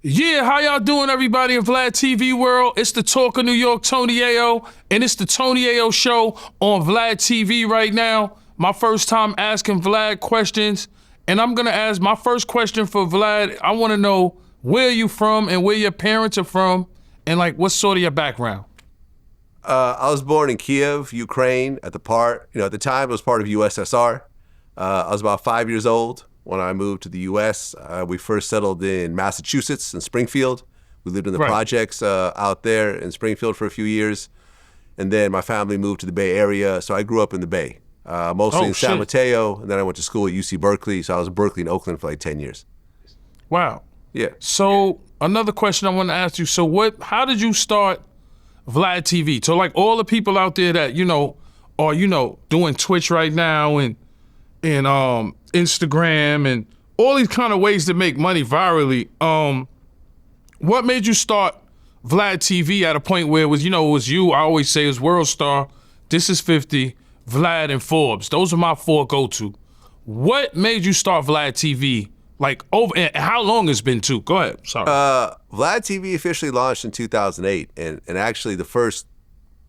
Yeah, how y'all doing, everybody in Vlad TV world? It's the Talk of New York, Tony Yayo, and it's the Tony Yayo show on Vlad TV right now. My first time asking Vlad questions, and I'm gonna ask my first question for Vlad. I wanna know where you from and where your parents are from, and like what's sort of your background? I was born in Kiev, Ukraine, at the time it was part of USSR. I was about 5 years old when I moved to the U.S. We first settled in Massachusetts, in Springfield. We lived in the projects out there in Springfield for a few years. And then my family moved to the Bay Area, so I grew up in the Bay, mostly in San Mateo, and then I went to school at UC Berkeley, so I was in Berkeley and Oakland for like 10 years. Wow. Yeah. So another question I want to ask you, how did you start Vlad TV? So like all the people out there that, are, doing Twitch right now and Instagram and all these kind of ways to make money virally. What made you start Vlad TV at a point where it was you? I always say it was WorldStar, This Is 50, Vlad and Forbes. Those are my four go-to. What made you start Vlad TV? And how long it's been too? Go ahead, sorry. Vlad TV officially launched in 2008, and actually the first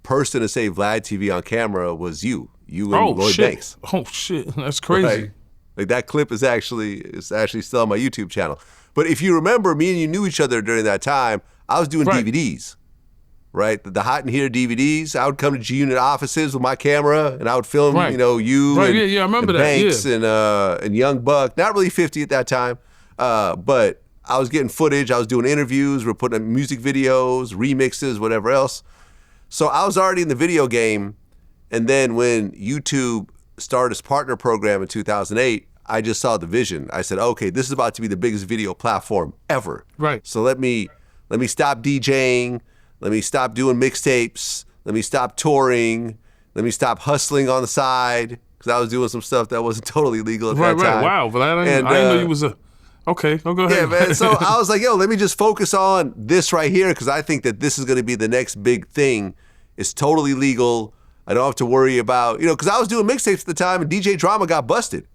person to say Vlad TV on camera was you and Lloyd Banks. Oh shit, that's crazy. Right? Like that clip is actually still on my YouTube channel. But if you remember, me and you knew each other during that time. I was doing DVDs, right? The Hot in Here DVDs. I would come to G-Unit offices with my camera, and I would film, you and, I remember and Banks and Young Buck. Not really 50 at that time, but I was getting footage. I was doing interviews. We're putting up music videos, remixes, whatever else. So I was already in the video game. And then when YouTube started its partner program in 2008, I just saw the vision. I said, okay, this is about to be the biggest video platform ever. Right. So let me stop DJing. Let me stop doing mixtapes. Let me stop touring. Let me stop hustling on the side, because I was doing some stuff that wasn't totally legal at that time. Right. Wow, but I didn't know you was a... Okay, go ahead. Yeah, man. So I was like, let me just focus on this right here, because I think that this is going to be the next big thing. It's totally legal. I don't have to worry about, because I was doing mixtapes at the time and DJ Drama got busted,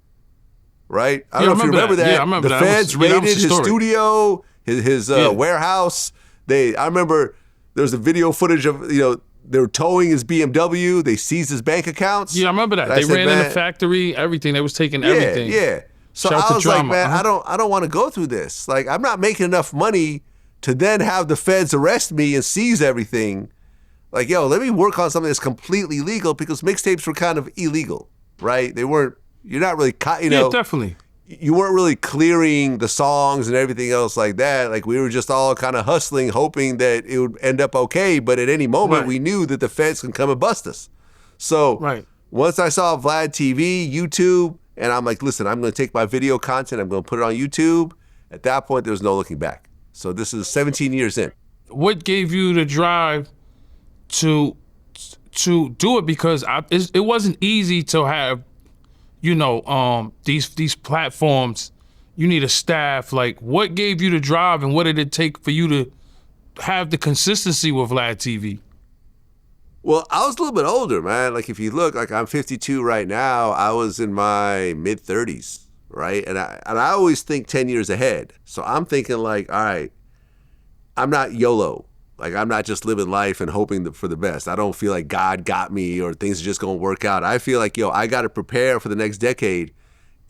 right? I don't know if you remember that. Yeah, I remember that. The feds raided his studio, his warehouse. I remember there was a video footage of, they were towing his BMW. They seized his bank accounts. Yeah, I remember that. They ran in the factory, everything. They was taking everything. Yeah. So I was like, man, I don't want to go through this. Like, I'm not making enough money to then have the feds arrest me and seize everything. Like, let me work on something that's completely legal, because mixtapes were kind of illegal, right? You're not really, Yeah, definitely. You weren't really clearing the songs and everything else like that. Like, we were just all kind of hustling, hoping that it would end up okay. But at any moment, we knew that the feds can come and bust us. So once I saw Vlad TV, YouTube, and I'm like, listen, I'm going to take my video content, I'm going to put it on YouTube. At that point, there was no looking back. So this is 17 years in. What gave you the drive to do it? Because it wasn't easy to have, these platforms. You need a staff. Like, what gave you the drive, and what did it take for you to have the consistency with Vlad TV? Well, I was a little bit older, man. Like, if you look, like, I'm 52 right now. I was in my mid-30s, right? And I always think 10 years ahead. So I'm thinking like, all right, I'm not YOLO. Like, I'm not just living life and hoping for the best. I don't feel like God got me or things are just going to work out. I feel like, I got to prepare for the next decade.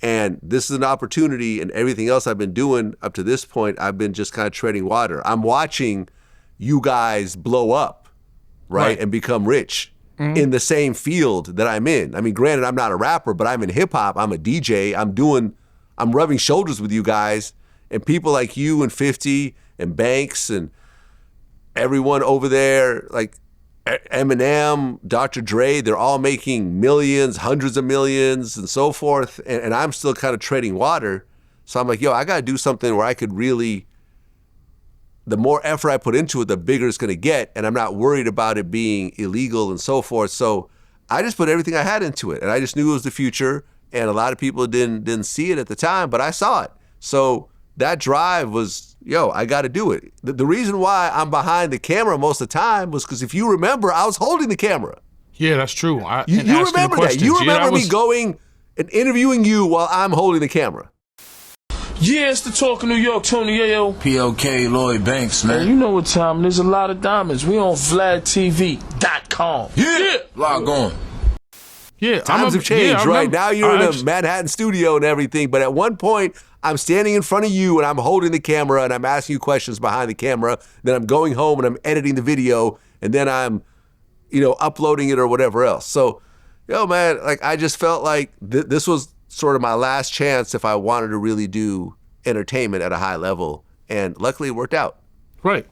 And this is an opportunity, and everything else I've been doing up to this point, I've been just kind of treading water. I'm watching you guys blow up, right? And become rich in the same field that I'm in. I mean, granted, I'm not a rapper, but I'm in hip hop. I'm a DJ. I'm rubbing shoulders with you guys, and people like you and 50 and Banks and everyone over there, like Eminem, Dr. Dre, they're all making millions, hundreds of millions, and so forth. And I'm still kind of treading water. So I'm like, I got to do something where I could really, the more effort I put into it, the bigger it's going to get. And I'm not worried about it being illegal and so forth. So I just put everything I had into it. And I just knew it was the future. And a lot of people didn't see it at the time, but I saw it. So that drive was, I got to do it. The reason why I'm behind the camera most of the time was because if you remember, I was holding the camera. Yeah, that's true. You remember that. You remember me going and interviewing you while I'm holding the camera. Yeah, it's the Talk of New York, Tony Yayo. PLK Lloyd Banks, man. And you know what time it is, a lot of diamonds. We on VladTV.com. Yeah. Log on. Yeah, Times have changed, right? Now you're in a Manhattan studio and everything, but at one point, I'm standing in front of you and I'm holding the camera and I'm asking you questions behind the camera. Then I'm going home and I'm editing the video and then I'm, uploading it or whatever else. So, man, like I just felt like this was sort of my last chance if I wanted to really do entertainment at a high level. And luckily it worked out. Right.